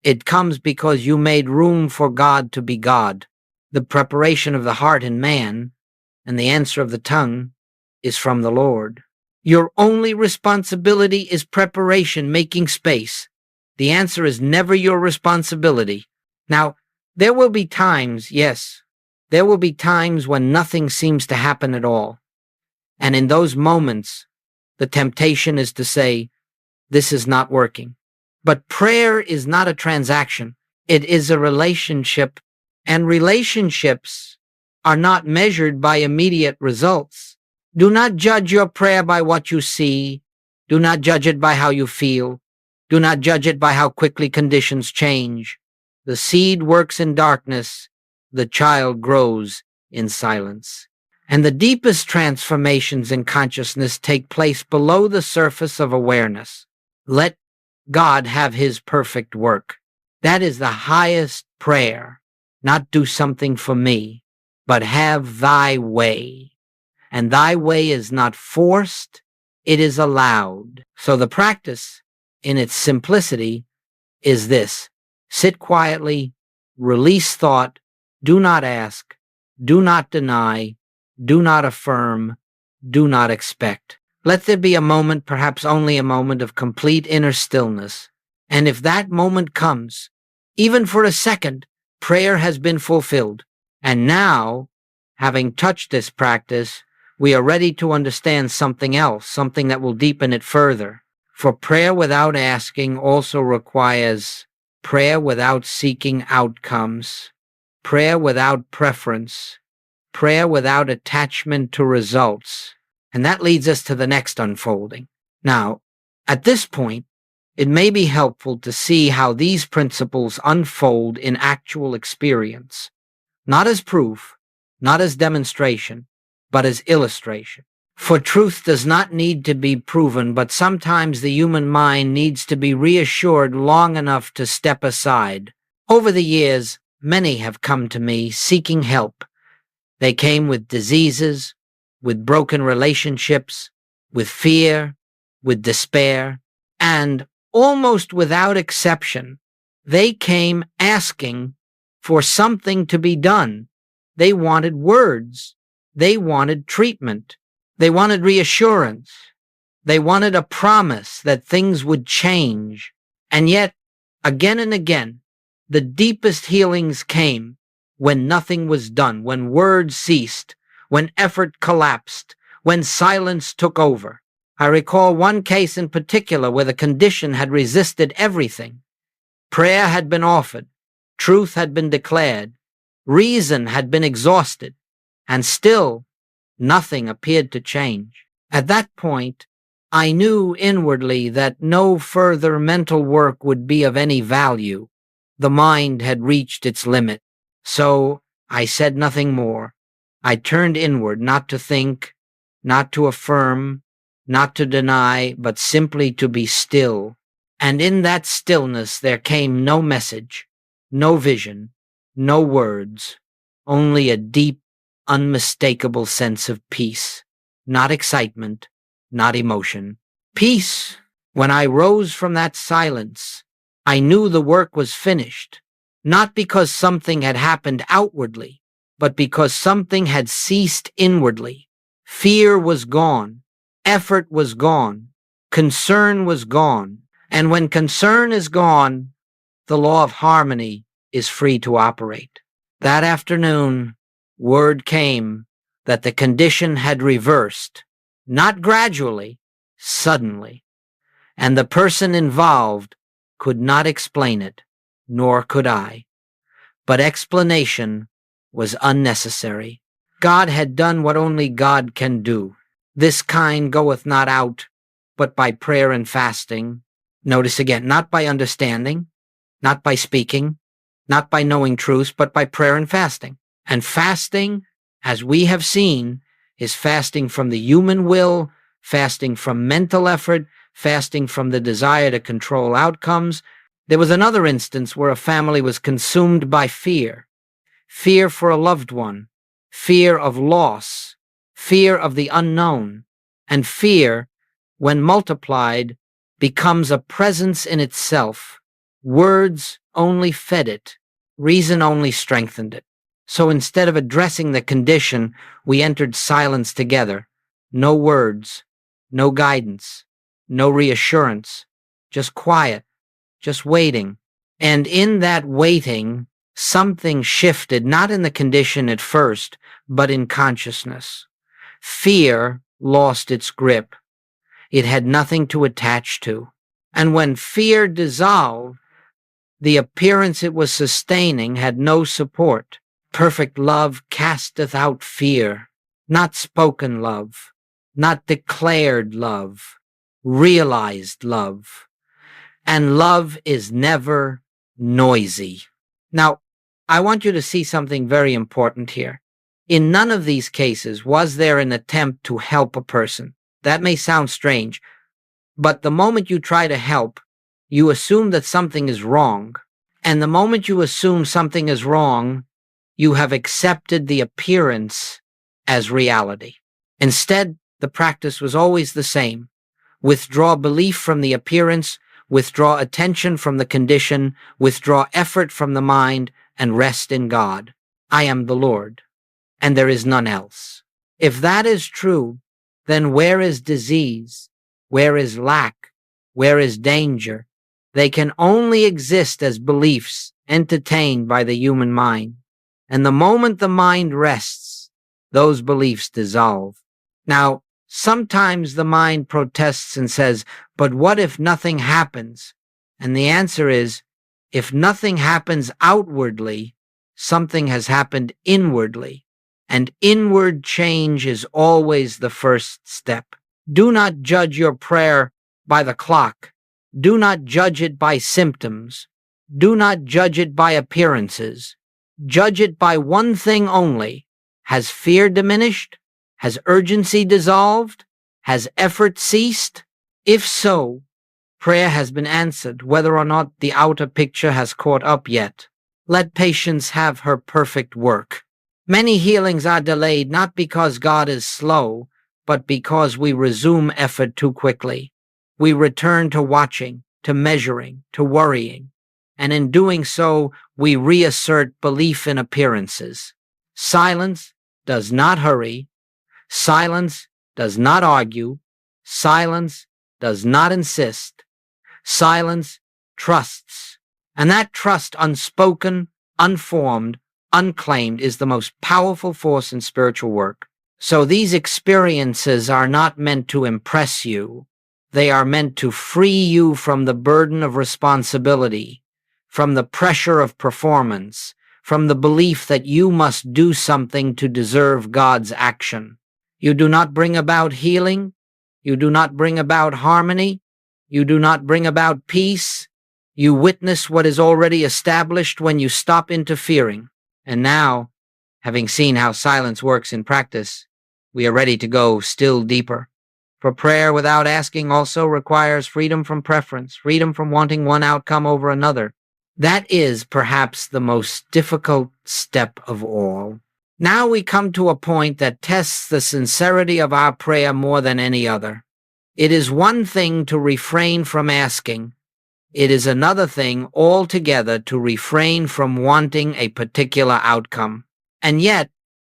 It comes because you made room for God to be God. The preparation of the heart in man and the answer of the tongue is from the Lord. Your only responsibility is preparation, making space. The answer is never your responsibility. Now, there will be times, yes, there will be times when nothing seems to happen at all. And in those moments, the temptation is to say, this is not working. But prayer is not a transaction. It is a relationship, and relationships are not measured by immediate results. Do not judge your prayer by what you see. Do not judge it by how you feel. Do not judge it by how quickly conditions change. The seed works in darkness. The child grows in silence. And the deepest transformations in consciousness take place below the surface of awareness. Let God have his perfect work. That is the highest prayer. Not do something for me, but have thy way. And thy way is not forced, it is allowed. So the practice, in its simplicity, is this. Sit quietly, release thought, do not ask, do not deny, do not affirm, do not expect. Let there be a moment, perhaps only a moment, of complete inner stillness. And if that moment comes, even for a second, prayer has been fulfilled. And now, having touched this practice, we are ready to understand something else, something that will deepen it further. For prayer without asking also requires prayer without seeking outcomes, prayer without preference, prayer without attachment to results. And that leads us to the next unfolding. Now, at this point, it may be helpful to see how these principles unfold in actual experience, not as proof, not as demonstration, but as illustration. For truth does not need to be proven, but sometimes the human mind needs to be reassured long enough to step aside. Over the years, many have come to me seeking help. They came with diseases, with broken relationships, with fear, with despair, and almost without exception, they came asking for something to be done. They wanted words. They wanted treatment. They wanted reassurance. They wanted a promise that things would change. And yet, again and again, the deepest healings came when nothing was done, when words ceased, when effort collapsed, when silence took over. I recall one case in particular where the condition had resisted everything. Prayer had been offered, truth had been declared, reason had been exhausted, and still nothing appeared to change. At that point, I knew inwardly that no further mental work would be of any value. The mind had reached its limit. So I said nothing more. I turned inward, not to think, not to affirm, not to deny, but simply to be still. And in that stillness there came no message, no vision, no words, only a deep, unmistakable sense of peace. Not excitement, not emotion. Peace. When I rose from that silence, I knew the work was finished, not because something had happened outwardly, but because something had ceased inwardly. Fear was gone. Effort was gone. Concern was gone. And when concern is gone, the law of harmony is free to operate. That afternoon, word came that the condition had reversed, not gradually, suddenly, and the person involved could not explain it, nor could I. But explanation was unnecessary. God had done what only God can do. This kind goeth not out, but by prayer and fasting. Notice again, not by understanding, not by speaking, not by knowing truths, but by prayer and fasting. And fasting, as we have seen, is fasting from the human will, fasting from mental effort, fasting from the desire to control outcomes. There was another instance where a family was consumed by fear. Fear for a loved one, fear of loss, fear of the unknown, and fear, when multiplied, becomes a presence in itself. Words only fed it, reason only strengthened it. So instead of addressing the condition, we entered silence together. No words, no guidance, no reassurance, just quiet, just waiting. And in that waiting, something shifted, not in the condition at first, but in consciousness. Fear lost its grip. It had nothing to attach to. And when fear dissolved, the appearance it was sustaining had no support. Perfect love casteth out fear. Not spoken love, not declared love, realized love. And love is never noisy. Now, I want you to see something very important here. In none of these cases was there an attempt to help a person. That may sound strange, but the moment you try to help, you assume that something is wrong. And the moment you assume something is wrong, you have accepted the appearance as reality. Instead, the practice was always the same. Withdraw belief from the appearance, withdraw attention from the condition, withdraw effort from the mind, and rest in God. I am the Lord, and there is none else. If that is true, then where is disease? Where is lack? Where is danger? They can only exist as beliefs entertained by the human mind. And the moment the mind rests, those beliefs dissolve. Now, sometimes the mind protests and says, but what if nothing happens? And the answer is, if nothing happens outwardly, something has happened inwardly. And inward change is always the first step. Do not judge your prayer by the clock. Do not judge it by symptoms. Do not judge it by appearances. Judge it by one thing only. Has fear diminished? Has urgency dissolved? Has effort ceased? If so, prayer has been answered, whether or not the outer picture has caught up yet. Let patience have her perfect work. Many healings are delayed not because God is slow, but because we resume effort too quickly. We return to watching, to measuring, to worrying, and in doing so, we reassert belief in appearances. Silence does not hurry. Silence does not argue. Silence does not insist. Silence trusts. And that trust, unspoken, unformed, unclaimed, is the most powerful force in spiritual work. So these experiences are not meant to impress you. They are meant to free you from the burden of responsibility, from the pressure of performance, from the belief that you must do something to deserve God's action. You do not bring about healing. You do not bring about harmony. You do not bring about peace. You witness what is already established when you stop interfering. And now, having seen how silence works in practice, we are ready to go still deeper. For prayer without asking also requires freedom from preference, freedom from wanting one outcome over another. That is perhaps the most difficult step of all. Now we come to a point that tests the sincerity of our prayer more than any other. It is one thing to refrain from asking. It is another thing altogether to refrain from wanting a particular outcome. And yet,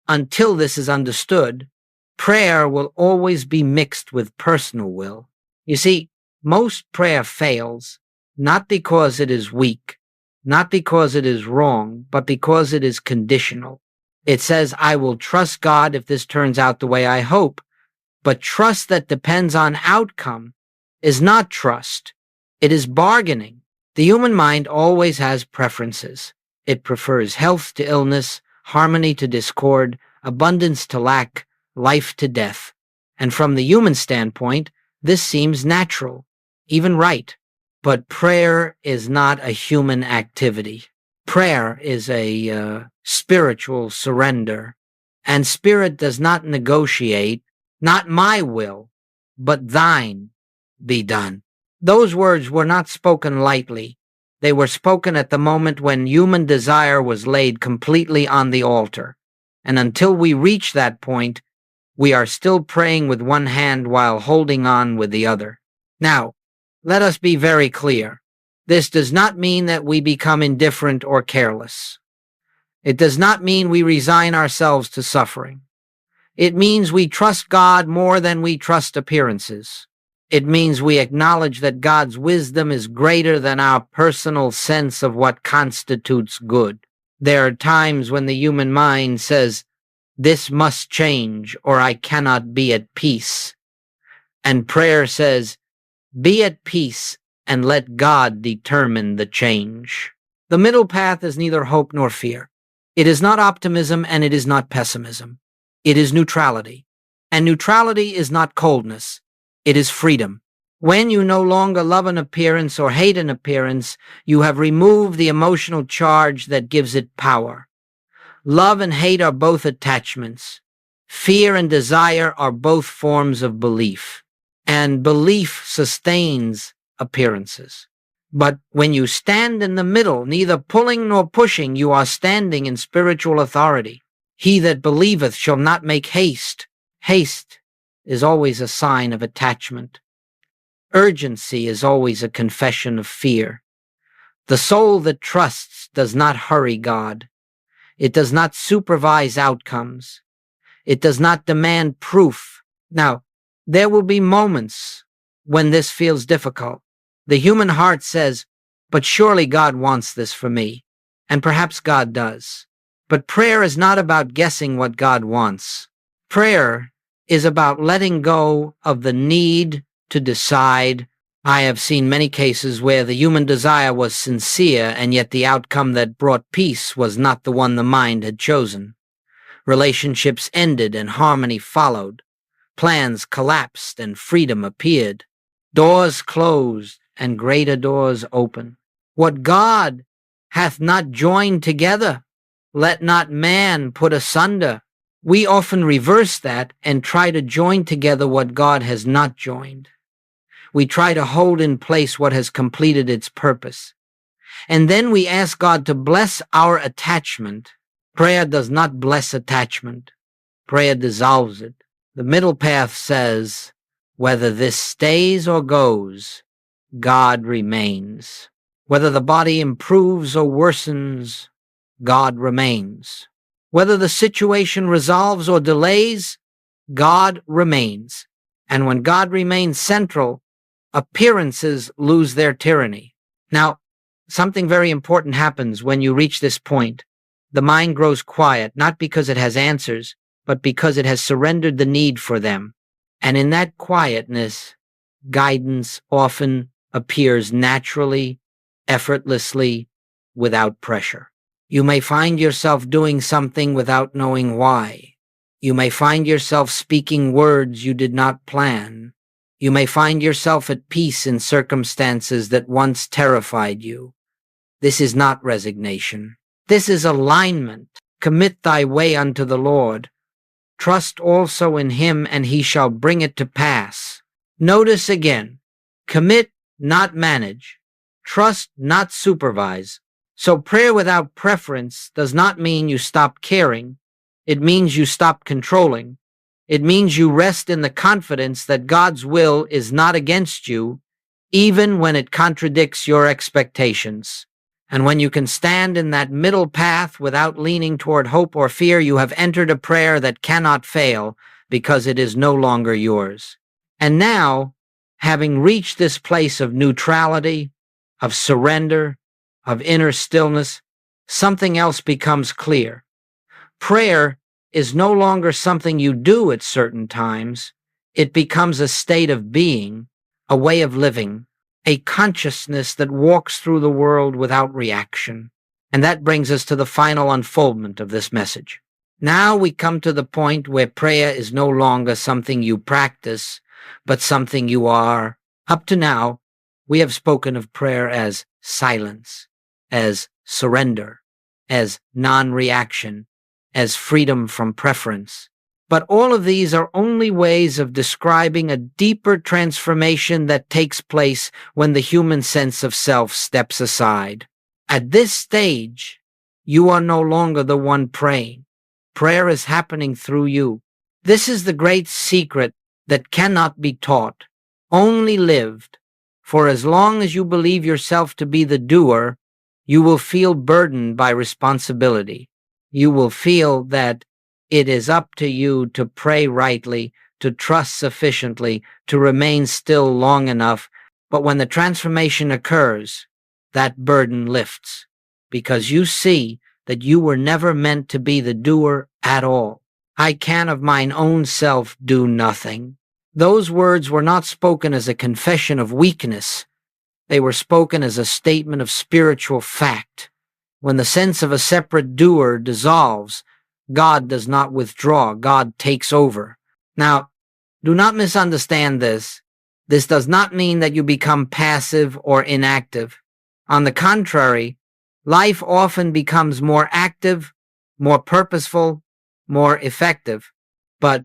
until this is understood, prayer will always be mixed with personal will. You see, most prayer fails, not because it is weak, not because it is wrong, but because it is conditional. It says, I will trust God if this turns out the way I hope. But trust that depends on outcome is not trust. It is bargaining. The human mind always has preferences. It prefers health to illness, harmony to discord, abundance to lack, life to death. And from the human standpoint, this seems natural, even right. But prayer is not a human activity. Prayer is a spiritual surrender. And spirit does not negotiate, not my will, but thine be done. Those words were not spoken lightly. They were spoken at the moment when human desire was laid completely on the altar. And until we reach that point, we are still praying with one hand while holding on with the other. Now, let us be very clear. This does not mean that we become indifferent or careless. It does not mean we resign ourselves to suffering. It means we trust God more than we trust appearances. It means we acknowledge that God's wisdom is greater than our personal sense of what constitutes good. There are times when the human mind says, this must change or I cannot be at peace. And prayer says, be at peace and let God determine the change. The middle path is neither hope nor fear. It is not optimism and it is not pessimism. It is neutrality. And neutrality is not coldness. It is freedom. When you no longer love an appearance or hate an appearance, you have removed the emotional charge that gives it power. Love and hate are both attachments. Fear and desire are both forms of belief. And belief sustains appearances. But when you stand in the middle, neither pulling nor pushing, you are standing in spiritual authority. He that believeth shall not make haste. Haste is always a sign of attachment. Urgency is always a confession of fear. The soul that trusts does not hurry God. It does not supervise outcomes. It does not demand proof. Now, there will be moments when this feels difficult. The human heart says, but surely God wants this for me. And perhaps God does. But prayer is not about guessing what God wants. Prayer is about letting go of the need to decide. I have seen many cases where the human desire was sincere, and yet the outcome that brought peace was not the one the mind had chosen. Relationships ended and harmony followed. Plans collapsed and freedom appeared. Doors closed and greater doors open. What God hath not joined together, let not man put asunder. We often reverse that and try to join together what God has not joined. We try to hold in place what has completed its purpose. And then we ask God to bless our attachment. Prayer does not bless attachment. Prayer dissolves it. The middle path says, whether this stays or goes, God remains. Whether the body improves or worsens, God remains. Whether the situation resolves or delays, God remains. And when God remains central, appearances lose their tyranny. Now, something very important happens when you reach this point. The mind grows quiet, not because it has answers, but because it has surrendered the need for them. And in that quietness, guidance often appears naturally, effortlessly, without pressure. You may find yourself doing something without knowing why. You may find yourself speaking words you did not plan. You may find yourself at peace in circumstances that once terrified you. This is not resignation. This is alignment. Commit thy way unto the Lord. Trust also in him, and he shall bring it to pass. Notice again, commit, not manage. Trust, not supervise. So prayer without preference does not mean you stop caring. It means you stop controlling. It means you rest in the confidence that God's will is not against you, even when it contradicts your expectations. And when you can stand in that middle path without leaning toward hope or fear, you have entered a prayer that cannot fail because it is no longer yours. And now, having reached this place of neutrality, of surrender, of inner stillness, something else becomes clear. Prayer is no longer something you do at certain times. It becomes a state of being, a way of living, a consciousness that walks through the world without reaction. And that brings us to the final unfoldment of this message. Now we come to the point where prayer is no longer something you practice, but something you are. Up to now, we have spoken of prayer as silence, as surrender, as non-reaction, as freedom from preference. But all of these are only ways of describing a deeper transformation that takes place when the human sense of self steps aside. At this stage, you are no longer the one praying. Prayer is happening through you. This is the great secret that cannot be taught, only lived. For as long as you believe yourself to be the doer, you will feel burdened by responsibility. You will feel that it is up to you to pray rightly, to trust sufficiently, to remain still long enough. But when the transformation occurs, that burden lifts, because you see that you were never meant to be the doer at all. I can of mine own self do nothing. Those words were not spoken as a confession of weakness. They were spoken as a statement of spiritual fact. When the sense of a separate doer dissolves, God does not withdraw, God takes over. Now, do not misunderstand this. This does not mean that you become passive or inactive. On the contrary, life often becomes more active, more purposeful, more effective. But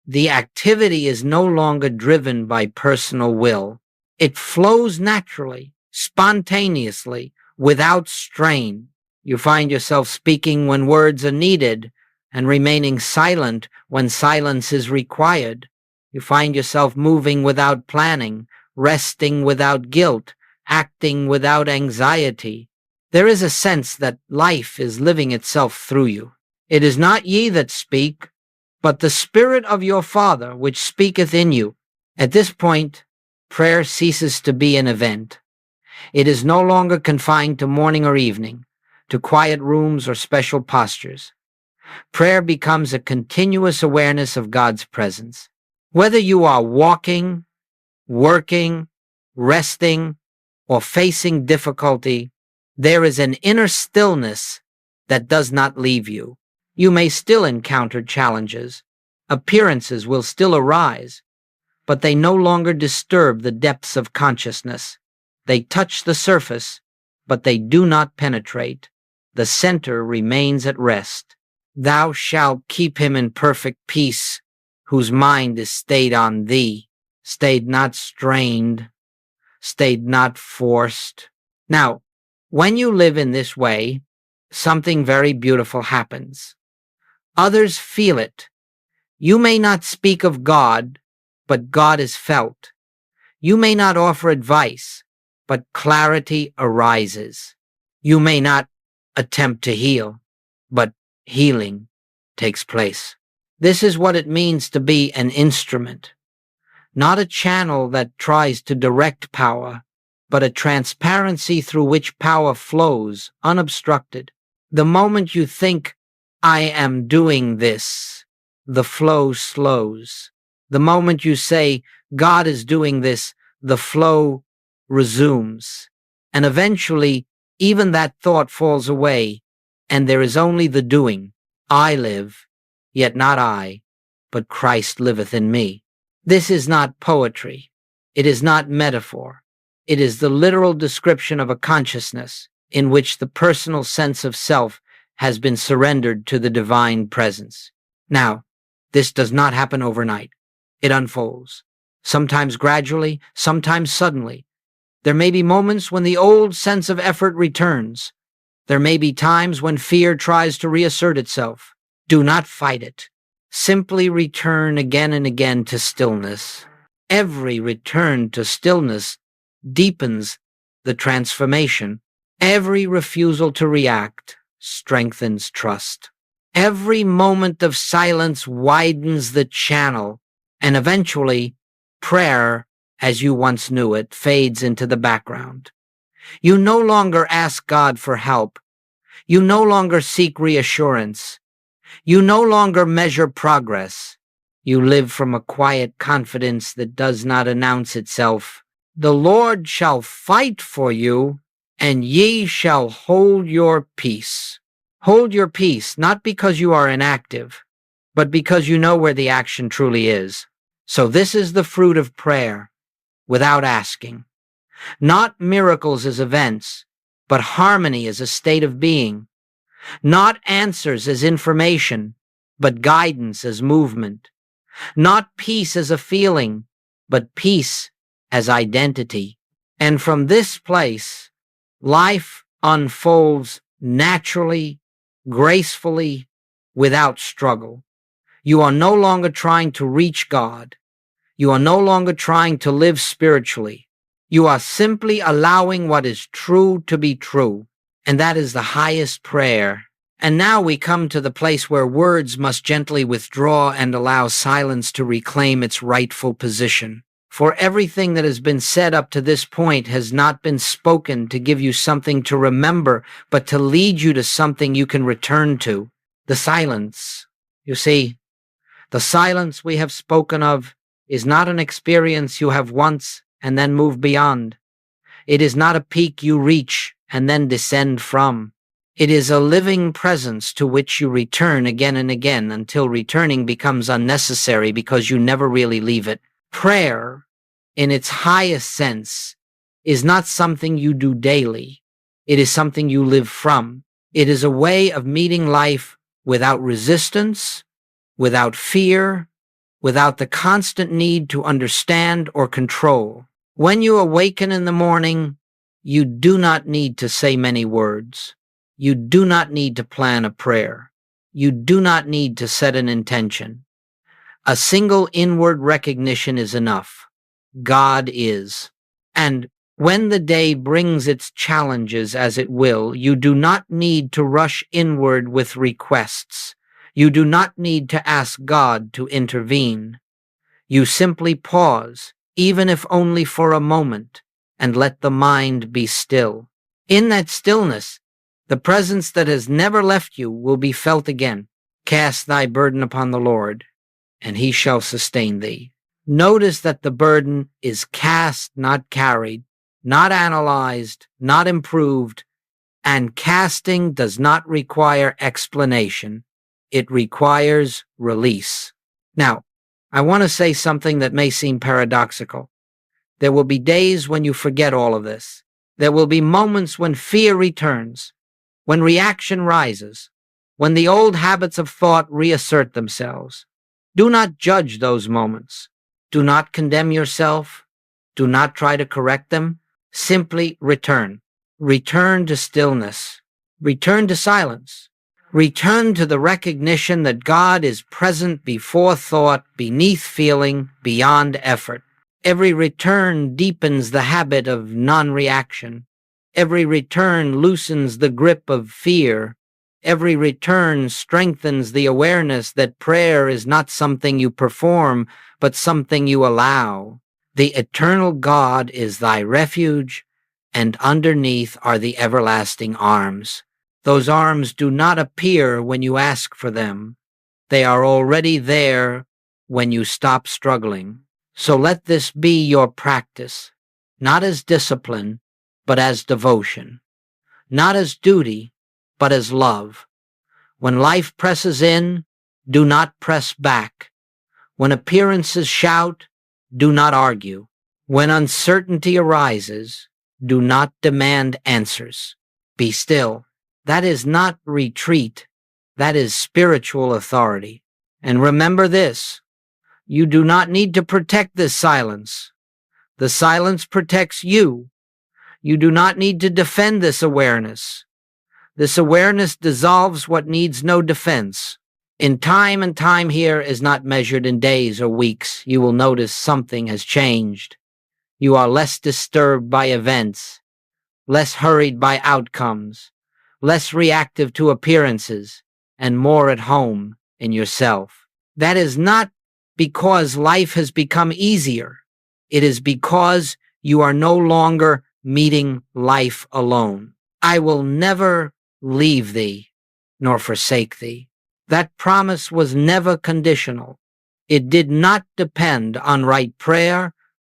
the activity is no longer driven by personal will. It flows naturally, spontaneously, without strain. You find yourself speaking when words are needed and remaining silent when silence is required. You find yourself moving without planning, resting without guilt, acting without anxiety. There is a sense that life is living itself through you. It is not ye that speak, but the Spirit of your Father which speaketh in you. At this point, prayer ceases to be an event. It is no longer confined to morning or evening, to quiet rooms or special postures. Prayer becomes a continuous awareness of God's presence. Whether you are walking, working, resting, or facing difficulty, there is an inner stillness that does not leave you. You may still encounter challenges. Appearances will still arise, but they no longer disturb the depths of consciousness. They touch the surface, but they do not penetrate. The center remains at rest. Thou shalt keep him in perfect peace, whose mind is stayed on thee, stayed not strained, stayed not forced. Now, when you live in this way, something very beautiful happens. Others feel it. You may not speak of God, but God is felt. You may not offer advice, but clarity arises. You may not attempt to heal, but healing takes place. This is what it means to be an instrument, not a channel that tries to direct power, but a transparency through which power flows unobstructed. The moment you think, I am doing this, the flow slows. The moment you say, God is doing this, the flow resumes. And eventually, even that thought falls away, and there is only the doing. I live, yet not I, but Christ liveth in me. This is not poetry. It is not metaphor. It is the literal description of a consciousness in which the personal sense of self has been surrendered to the divine presence. Now, this does not happen overnight. It unfolds, sometimes gradually, sometimes suddenly. There may be moments when the old sense of effort returns. There may be times when fear tries to reassert itself. Do not fight it. Simply return again and again to stillness. Every return to stillness deepens the transformation. Every refusal to react strengthens trust. Every moment of silence widens the channel, and eventually, prayer, as you once knew it, fades into the background. You no longer ask God for help. You no longer seek reassurance. You no longer measure progress. You live from a quiet confidence that does not announce itself. The Lord shall fight for you, and ye shall hold your peace. Hold your peace, not because you are inactive, but because you know where the action truly is. So this is the fruit of prayer, without asking. Not miracles as events, but harmony as a state of being. Not answers as information, but guidance as movement. Not peace as a feeling, but peace as identity. And from this place, life unfolds naturally, gracefully, without struggle. You are no longer trying to reach God. You are no longer trying to live spiritually. You are simply allowing what is true to be true. And that is the highest prayer. And now we come to the place where words must gently withdraw and allow silence to reclaim its rightful position. For everything that has been said up to this point has not been spoken to give you something to remember, but to lead you to something you can return to. The silence. You see, the silence we have spoken of is not an experience you have once and then move beyond. It is not a peak you reach and then descend from. It is a living presence to which you return again and again until returning becomes unnecessary because you never really leave it. Prayer, in its highest sense, is not something you do daily. It is something you live from. It is a way of meeting life without resistance, without fear, without the constant need to understand or control. When you awaken in the morning, you do not need to say many words. You do not need to plan a prayer. You do not need to set an intention. A single inward recognition is enough. God is. And when the day brings its challenges as it will, you do not need to rush inward with requests. You do not need to ask God to intervene. You simply pause, even if only for a moment, and let the mind be still. In that stillness, the presence that has never left you will be felt again. Cast thy burden upon the Lord, and he shall sustain thee. Notice that the burden is cast, not carried, not analyzed, not improved, and casting does not require explanation. It requires release. Now, I want to say something that may seem paradoxical. There will be days when you forget all of this. There will be moments when fear returns, when reaction rises, when the old habits of thought reassert themselves. Do not judge those moments. Do not condemn yourself. Do not try to correct them. Simply return. Return to stillness. Return to silence. Return to the recognition that God is present before thought, beneath feeling, beyond effort. Every return deepens the habit of non-reaction. Every return loosens the grip of fear. Every return strengthens the awareness that prayer is not something you perform, but something you allow. The eternal God is thy refuge, and underneath are the everlasting arms. Those arms do not appear when you ask for them. They are already there when you stop struggling. So let this be your practice, not as discipline, but as devotion. Not as duty, but as love. When life presses in, do not press back. When appearances shout, do not argue. When uncertainty arises, do not demand answers. Be still. That is not retreat. That is spiritual authority. And remember this, you do not need to protect this silence. The silence protects you. You do not need to defend this awareness. This awareness dissolves what needs no defense. In time, and time here is not measured in days or weeks, you will notice something has changed. You are less disturbed by events, less hurried by outcomes, less reactive to appearances, and more at home in yourself. That is not because life has become easier. It is because you are no longer meeting life alone. I will never leave thee, nor forsake thee. That promise was never conditional. It did not depend on right prayer,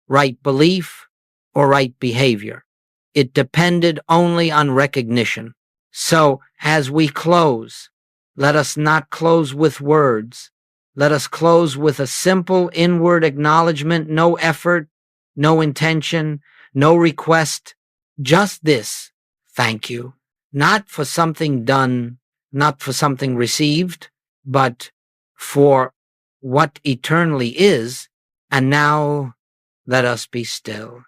right belief, or right behavior. It depended only on recognition. So, as we close, let us not close with words. Let us close with a simple inward acknowledgement, no effort, no intention, no request, just this: thank you. Not for something done, not for something received, but for what eternally is. And now let us be still.